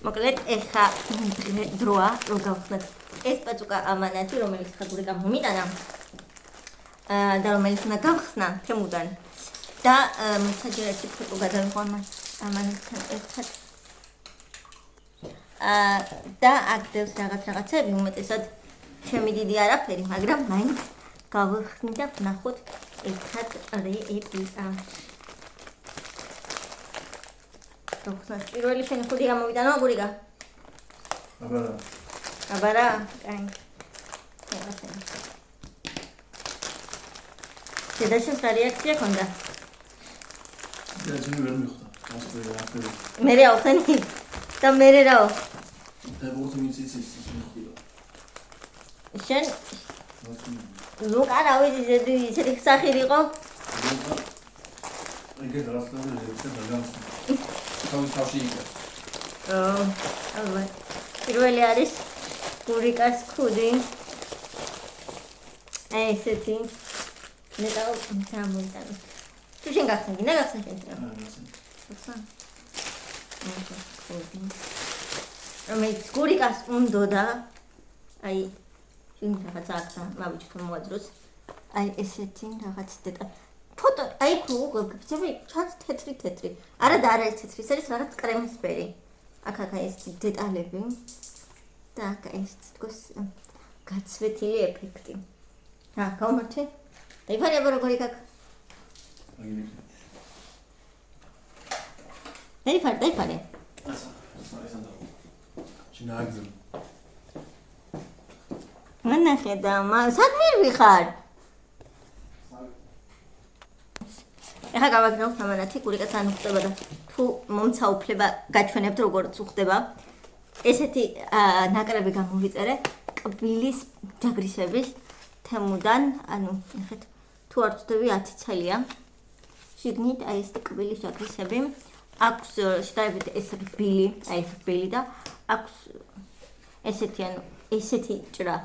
მოკლედ ეხა დროა რომ გავხსნათ ეს პაწუკა ამანათი რომელიც ხა გურიკამ მომიტანა და რომელიც უნდა გავხსნა თემუდან და საჯერეთი ფოტო გადავიღო ამანათთან ერთად და აქ რაღაცები უმეტესად ჩემი დიდი არაფერი მაგრამ მაინც გავხსნი და ვნახოთ ერთად რეპლიკა პირველი შენი ხუთი გამოვიტანო გურიკა აბარა კაი შედაშენს რა რეაქცია ქონდა მერე ავხსენი და მერე რაო შენ ლუკა რა ვიცი ისეთი სახელი იყო ალბათ პირველი არის გურიკას ქუდი ესეთი ნეტავ სამოიტანო თუ შენ გახსენ გინდა გახსენ შენ რომელიც გურიკას უნდოდა აი შენ რაღაც აქა მავიჩ თუ მოაძროს აი ესეთი რაღაც დეტა ფოტო აი ქუგები ჩანს თეთრი არა და არა ეს თეთრი ეს არის რაღაც კრემისფერი აქ ეს დეტალები და აქ ეს თქოს გაცვეთილი ეფექტი რა გამორჩე დაიფარება როგორი გაკ დაიფარე შინაგზო მანახე და სად მივიხარ ეხა გავაგზავნოთ ამანათი გურიკასთან უხდება და თუ მომცაუფლება გაჩვენებთ როგორც უხდება ესეთი ნაკრები გამოვიწერე კბილის ჯაგრისების თემუდან ანუ ნახეთ თუ არ ვწდები 10 წელია შიგნით აი ეს კბილის ჯაგრისები აქვს შედარებით ეს კბილი აი ეს კბილი და აქვს ესეთი ანუ ესეთი ჭრა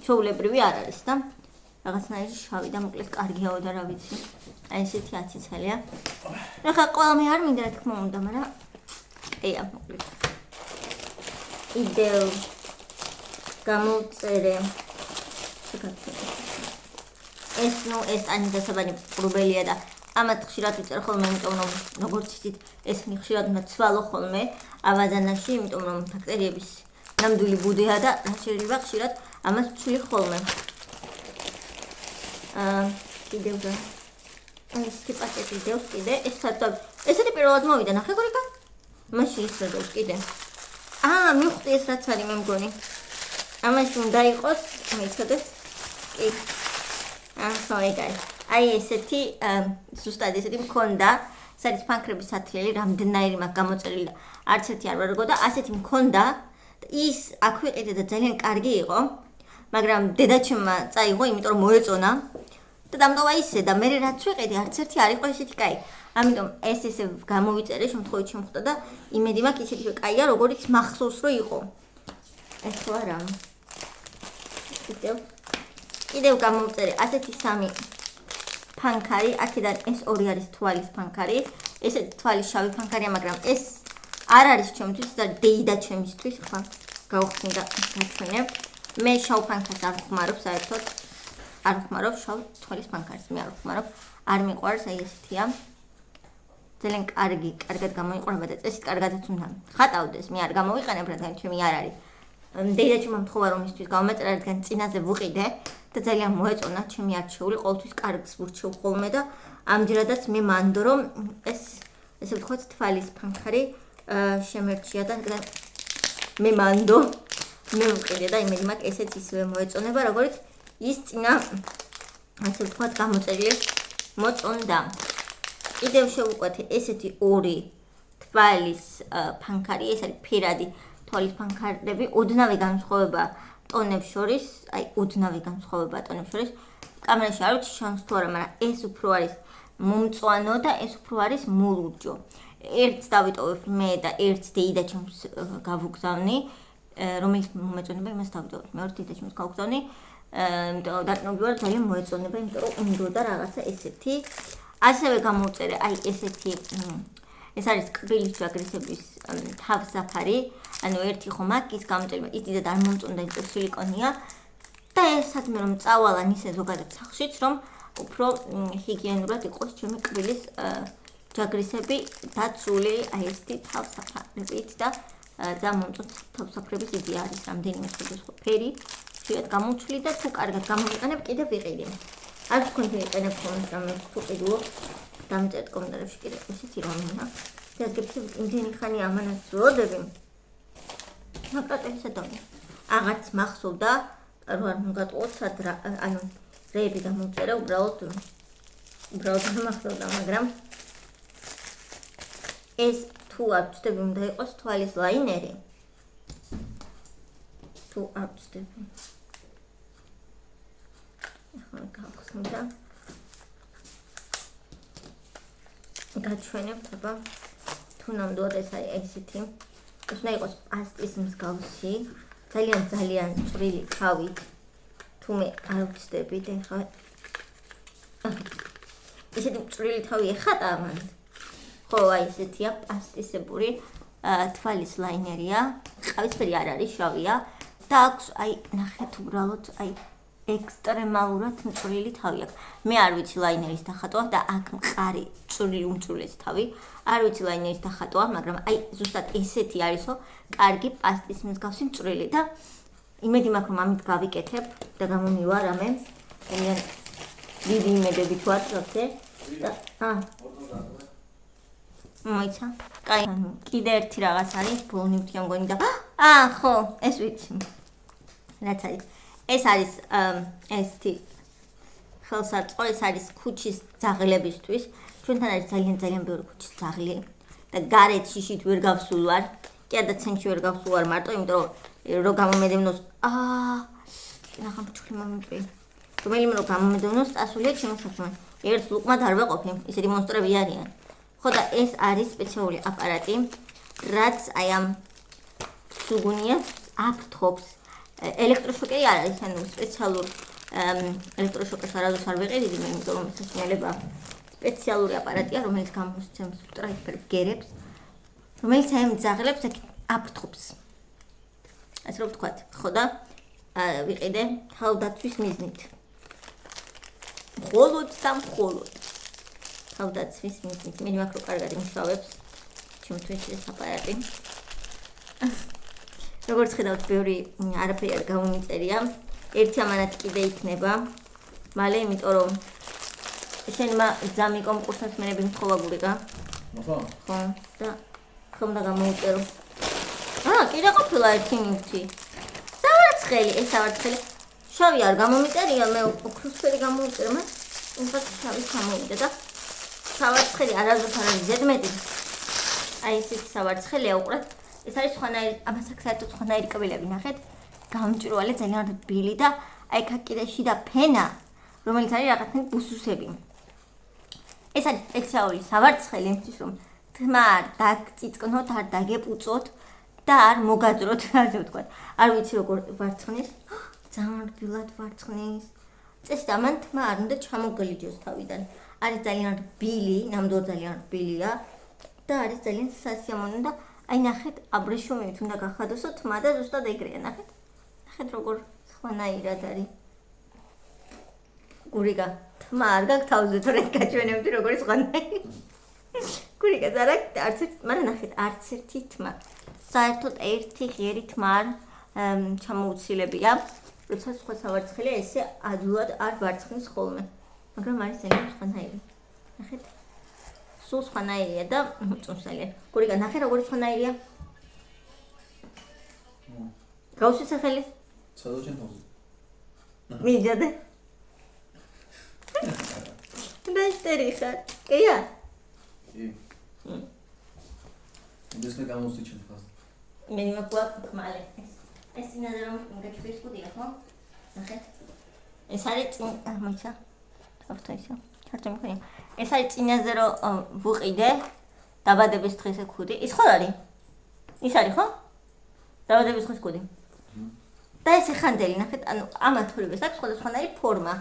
ჩაულებრივი არ არის და რაღაცნაირი შავი და მოკლედ კარგიაო და რა ვიცი აი ესეთი 10 წელია ახლა ყველა მე არ მინდა რა თქმა უნდა მაგრამ ეა მოკლედ იდეო გამოვწერე ეს ნუ ეს ანიდასაბანი პრობელია და ამათ ხშირად ვიწერ ხოლმე იმიტომ რომ როგორც იცით ეს ხშირად უნდა ცვალო ხოლმე ავაზანაში იმიტომ რომ ბაქტერიების ნამდვილი ბუდეა და რა შეიძლება ხშირად ამას ვცვლი ხოლმე კიდევ და ეს ტიპაკეთი დევს კიდე ეს საერთოდ ესეთი პირველად მოვიდა ნახე გურიკა მაშინ ის დევს კიდე მივხვდი ეს რაც არის მე მგონი ამაში უნდა იყოს მეცოდეს კი ხო ეგაი აი ესეთი ზუსტად ესეთი მქონდა საერთოდ ფანქრების სათლელი რამდენიერი მაგ გამოწერილი და არც ერთი არ ვარგო და ასეთი მქონდა ის აქ ვიყიდე და ძალიან კარგი იყო მაგრამ დედაჩემმა წაიღო იმიტომ რომ მოეწონა და დამტოვა ისე და მე რაც ვიყიდე არც ერთი არ იყო ესეთი კაი ამიტომ ეს ესე გამოვიწერე შემთხვევით შემხვდა და იმედი მაქვს ისეთი კაია როგორიც მახსოვს რომ იყო ეს ხო არა კიდევ გამოვწერე ასეთი სამი ფანქარი აქედან ეს ორი არის თვალის ფანქარი ესეთი თვალის შავი ფანქარია მაგრამ ეს არ არის ჩემთვის და დეიდა ჩემისთვის ხა გავხსნი და გაჩვენებ მე შავ ფანქარს არ ვხმარობ საერთოდ არ ვხმარობ შავ თვალის ფანქარს მე არ ვხმარობ არ მიყვარს აი ესეთია ძალიან კარგად გამოიყურება და წესით კარგადაც უნდა ხატავდეს მე არ გამოვიყენებ რადგან ჩემი არ არის დეიდაჩემმა მთხოვა რომ ისთვის გავამეწერა რადგან წინაზე ვუყიდე და ძალიან მოეწონა ჩემი არჩეული ყოველთვის კარგს ვურჩევ ხოლმე და ამჯერადაც მე მანდო რომ ეს ესე ვთქვათ თვალის ფანქარი შემერჩია და მე მანდო მე ვუყიდე და იმედი მაქვს ესეც ისევე მოეწონება როგორც ის წინა ასე ვთქვათ გამოწერილი მოწონდა კიდევ შევუყვეთ ესეთი ორი თვალის ფანქარი ეს არის ფერადი თვალის ფანქარები ოდნავი განსხვავება ტონებს შორის აი ოდნავი განსხვავება ტონებს შორის კამერაში არ ვიცი შანს თუ არა მაგრამ ეს უფრო არის მომწვანო და ეს უფრო არის მოლურჯო ერთს დავიტოვებ მე და ერთს დეიდაჩემს გავუგზავნი რომელიც მომეწონება იმას დავიტოვებ მეორე დეიდაჩემს გავუგზავნი დაკნობი ვარ ძალიან მოეწონება იმიტომ რომ უნდა და რაღაცა ესეთი ასევე გამოვწერე აი ესეთი ეს არის კბილის ჯაგრისების თავსაფარი, ანუ ერთი ხომ აკის გამჭირება, ის დიდად არ მომწონდა, ის სილიკონია და ეს სადმე რომ წავალან ისე ზოგადად სახლშიც, რომ უფრო ჰიგიენურად იყოს ჩემი კბილის ჯაგრისები დაცული აი ესეთი თავსაფარებით და ძალიან მომწონს თავსაფრების იდეა არის რამდენიმე სხვადასხვა ფერი, შეიძლება გამოჩვლი და თუ კარგად გამოვიყენებ კიდევ ვიყიდი. არ თქვენ იყენებ ხოლმე რამე თუ ყიდულობ დამწერთ კომენტარებში კიდევ ესეთი რამეა. და გეცნობ იმდენი ხანი ამანაც ვწოდები. ნაკრატებისა დონე. აღარც მახსოვდა რომ არ მოგატყუოთ სად ანუ რეები გამოვწერა უბრალოდ მახსოვდა, მაგრამ ეს თუ არ ვწდები უნდა იყოს თვალის ლაინერი. თუ არ ვწდები. ახლა გავხსნდა. გაჩვენებთ აბა თუ ნამდვილად ეს არის ესეთი. ეს უნდა იყოს პასტის მსგავსი, ძალიან წვრილი თავით. თუ მე არ ვწდები და ახლა ესეთი წვრილი თავი ეხატა ამან. ხო, აი ესეთია პასტისებური თვალის ლაინერია. ყავისფერი არ არის, შავია და აქვს აი ნახეთ უბრალოდ აი ექსტრემალურად მწვრილი თავი აქვს. მე არ ვიცი ლაინერის დახატვა და აქ მყარი წვრილი უმწვრილესი თავი. არ ვიცი ლაინერის დახატვა, მაგრამ აი ზუსტად ესეთი არისო, კარგი პასტის მსგავსი მწვრილი და იმედი მაქვს რომ ამით გავიკეთებ და გამომივა რამე. ძალიან დიდი იმედებით ვარ ზოგადად და მოიცა. კაი, კიდე ერთი რაღაც არის, ბოლნი ვთქია მგონი და ხო, ეს ვიცი. რაც არის. ეს არის ესეთი ხელსაწყო, ეს არის ქუჩის ძაღლებისთვის. ჩვენთან არის ძალიან ბევრი ქუჩის ძაღლი და გარეთ შიშით ვერ გავსულ ვარ. კი და ცენტრში ვერ გავსულ ვარ მარტო, იმიტომ რომ გამომედევნოს ნახა მჩხლი მომიწვი. რომელიმე რომ გამომედევნოს წასულია ჩემო საქმე. ერთ ლუკმად არ ვეყოფი, ისეთი მონსტრები არიან. ხო და ეს არის სპეციალური აპარატი, რაც აი ამ სუგუნიას აფრთხობს. ელექტროშოკერი არ არის, ანუ სპეციალურ ელექტროშოკერს არასდროს არ ვეყიდი, იმიტომ რომ ეს საშინელება სპეციალური აპარატია, რომელიც გამოსცემს ულტრაიფერ გერებს, რომელიც აი ამ ძაღლებს აფრთხობს. ასე რომ ვთქვათ, ხო და ვიყიდე თავდაცვის მიზნით. მხოლოდ თავდაცვის მიზნით. მე მაქრო კარგად იმუშავებს ჩემთვის ეს აპარატი. როგორც ხედავთ, ბევრი არაფერი არ გამომიწერია. ერთი ამანად კიდე იქნება. მალე, იმიტომ რომ შენმა ძამი კონკურსს მენები მთხოვა გურიგა. ხო. ხო, და ხომ და გამოუწერო. კიდე ყოფილა ერთი ნივთი. სავარცხელი, ეს სავარცხელი. შავი არ გამომიწერია, მე ოქროსფერი გამოვიწერე, მას უმხატ შავი გამოვიდა და სავარცხელი არასდროს არ არის ზედმეტი. აი ესეთი სავარცხელია უყურეთ. ეს არის სხვანაირი, ამასაც საერთოდ სხვანაირი კბილები, ნახეთ. გამჭვირვალე, ძალიან რბილი და აი აქ კიდე შიდა ფენა, რომელიც არის რაღაცნაირი ბუსუსები. ეს არის სპეციალური სავარცხელი, იმისთვის რომ თმა არ დაგწიწკნოთ, არ დაგეპუწოთ და არ მოგაძროთ, ასე ვთქვათ. არ ვიცი როგორ ვარცხნის, ძალიან რბილად ვარცხნის. წესით ამან თმა არ უნდა ჩამოგლიჯოს თავიდან. არის ძალიან რბილი, ნამდვილად ძალიან რბილია და არის ძალიან სასიამოვნო და აი ნახეთ, აბრეშუმით უნდა გახადოსო თმა და ზუსტად ეგრეა, ნახეთ. ნახეთ როგორ სხვანაირად არის. გურიგა, თმა არ გაქვს თავზე, თორე გაჩვენებდი როგორ სხვანაირი. გურიგა არ აქვს არც ერთი, მაგრამ ნახეთ, არც ერთი თმა. საერთოდ ერთი ღიერი თმა არ ჩამოუცილებია. როცა სხვა სავარცხელია, ესე ადვილად არ ვარცხნის ხოლმე. მაგრამ არის ძალიან სხვანაირი. ნახეთ. სულ სხვანაირია და მოწონს ძალიან. გურიგა, ნახე როგორი სხვანაირია. გავუსვი სახელი? სადო ჩემ თავზე. მიჯადე. ბესტერი ხარ. კია? კი. ეს მე გამოსვი ჩემ თავზე. მე მოკლა მალე. ეს ინადა რომ გაჩვენს კუდია, ხო? ნახეთ. ეს არის მოიცა. ავტო ისე. ჩარტი მქონია. ეს არის წინაზე რომ ვუყიდე დაბადების დღეს ხუდი. ის ხო არის? ის არის ხო? დაბადების დღეს ხუდი. და ეს ხანდელი, ნახეთ, ანუ ამ ათოლებეს აქვს სხვადასხვანაირი ფორმა.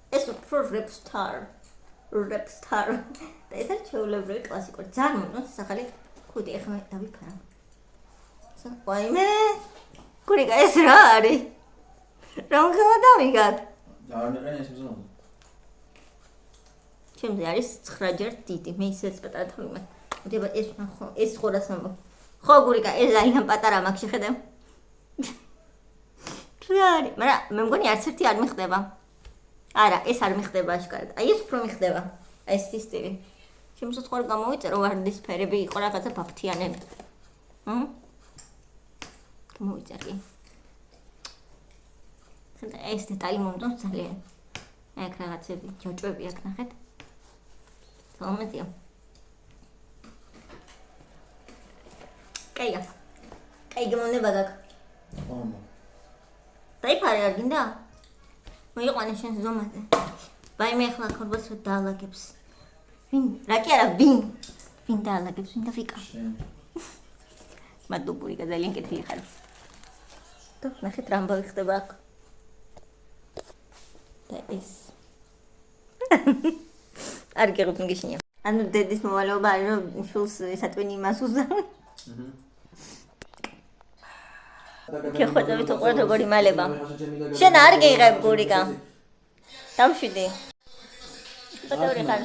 ეს უფრო repstar. Rapstar. და ეს არის ჩვეულებრივი კლასიკური. ძალიან მომწონს სახალი ქუდი, ეხლა მე დავიფარა. ვაიმე. გურიკა ეს რა არის? რომ ხელა დავიგად. არ ნეყენ ეს მზონო. ჩემზე არის 9 ჯერ დიდი, მე ისეც პატარა თავი მაქვს. მოდი ეს ნახო, ეს ხორას მომო. ხო გურიკა, ეს აიდან პატარა მაქვს, შეხედე. რა არის? მაგრამ მე მგონი არც ერთი არ მიხდება. არა, ეს არ მიხდება აშკარად. აი ეს უფრო მიხდება. აი ეს სტილი. ჩემს სხვა გამოვიწერო ვარდისფერები იყო რაღაცა ბაფთიანები. გამოვიწერე. ეს დეტალი მომწონს ძალიან. აქ რაღაცები, ჯოჭვები აქ ნახეთ. თომეთია. კაია. კაი გმონება გაკ. ომო. დაიფარე არ გინდა? მოიყვანე შენ ზომაზე. ვაიმე ახლა ქორბას დაალაგებს. ვინ? რა კი არა, ვინ? ვინ დაალაგებს, ვინ დაფიკა? შენ. მადლობური ძალიან კეთილი ხარ. და ნახეთ რა ამბავი ხდება აქ. და ეს. არ გეღებ მიგიშნია. ანუ დედის მოვალეობა არის რომ შულს ესატვინი იმას უზა. ქეხოწები თუ ყურე როგორი მალება. შენ არ გეიღებ გურიკა. დავშვიდი. პატეური ხარ.